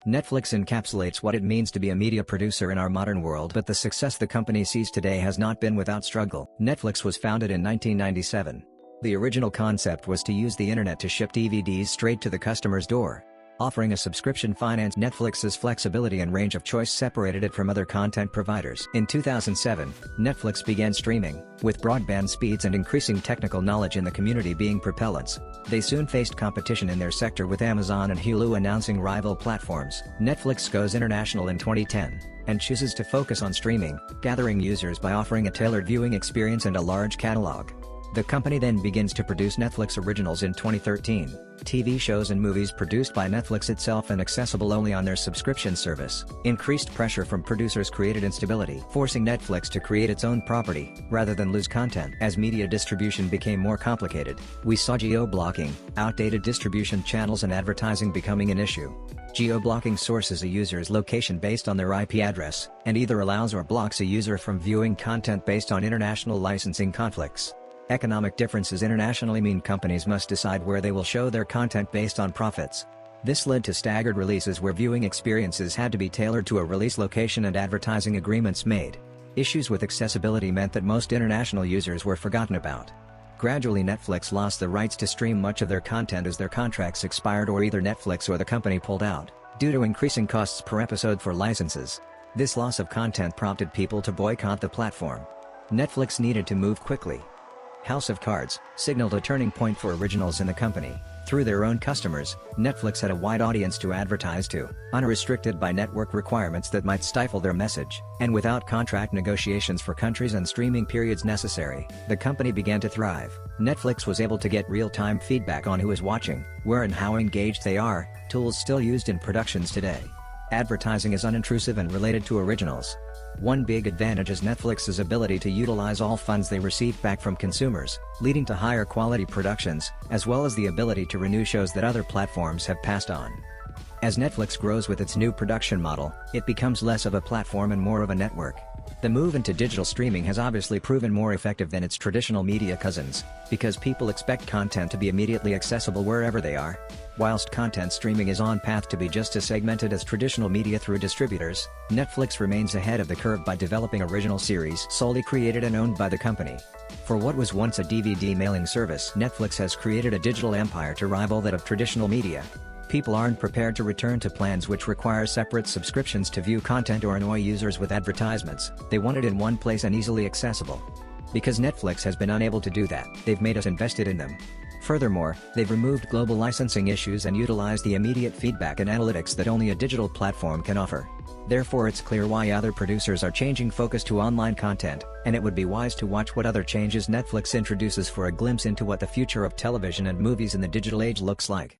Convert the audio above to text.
Netflix encapsulates what it means to be a media producer in our modern world, but the success the company sees today has not been without struggle. Netflix was founded in 1997. The original concept was to use the internet to ship DVDs straight to the customer's door. Offering a subscription finance, Netflix's flexibility and range of choice separated it from other content providers. In 2007, Netflix began streaming, with broadband speeds and increasing technical knowledge in the community being propellants. They soon faced competition in their sector, with Amazon and Hulu announcing rival platforms. Netflix goes international in 2010, and chooses to focus on streaming, gathering users by offering a tailored viewing experience and a large catalog. The company then begins to produce Netflix originals in 2013, TV shows and movies produced by Netflix itself and accessible only on their subscription service. Increased pressure from producers created instability, forcing Netflix to create its own property, rather than lose content. As media distribution became more complicated, we saw geo-blocking, outdated distribution channels and advertising becoming an issue. Geo-blocking sources a user's location based on their IP address, and either allows or blocks a user from viewing content based on international licensing conflicts. Economic differences internationally mean companies must decide where they will show their content based on profits. This led to staggered releases where viewing experiences had to be tailored to a release location and advertising agreements made. Issues with accessibility meant that most international users were forgotten about. Gradually, Netflix lost the rights to stream much of their content as their contracts expired, or either Netflix or the company pulled out, due to increasing costs per episode for licenses. This loss of content prompted people to boycott the platform. Netflix needed to move quickly. House of Cards signaled a turning point for originals in the company. Through their own customers, Netflix had a wide audience to advertise to, unrestricted by network requirements that might stifle their message, and without contract negotiations for countries and streaming periods necessary, the company began to thrive. Netflix was able to get real-time feedback on who is watching, where and how engaged they are, tools still used in productions today. Advertising is unintrusive and related to originals. One big advantage is Netflix's ability to utilize all funds they receive back from consumers, leading to higher quality productions, as well as the ability to renew shows that other platforms have passed on. As Netflix grows with its new production model, it becomes less of a platform and more of a network. The move into digital streaming has obviously proven more effective than its traditional media cousins, because people expect content to be immediately accessible wherever they are. Whilst content streaming is on path to be just as segmented as traditional media through distributors, Netflix remains ahead of the curve by developing original series solely created and owned by the company. For what was once a DVD mailing service, Netflix has created a digital empire to rival that of traditional media. People aren't prepared to return to plans which require separate subscriptions to view content or annoy users with advertisements. They want it in one place and easily accessible. Because Netflix has been unable to do that, they've made us invested in them. Furthermore, they've removed global licensing issues and utilized the immediate feedback and analytics that only a digital platform can offer. Therefore, it's clear why other producers are changing focus to online content, and it would be wise to watch what other changes Netflix introduces for a glimpse into what the future of television and movies in the digital age looks like.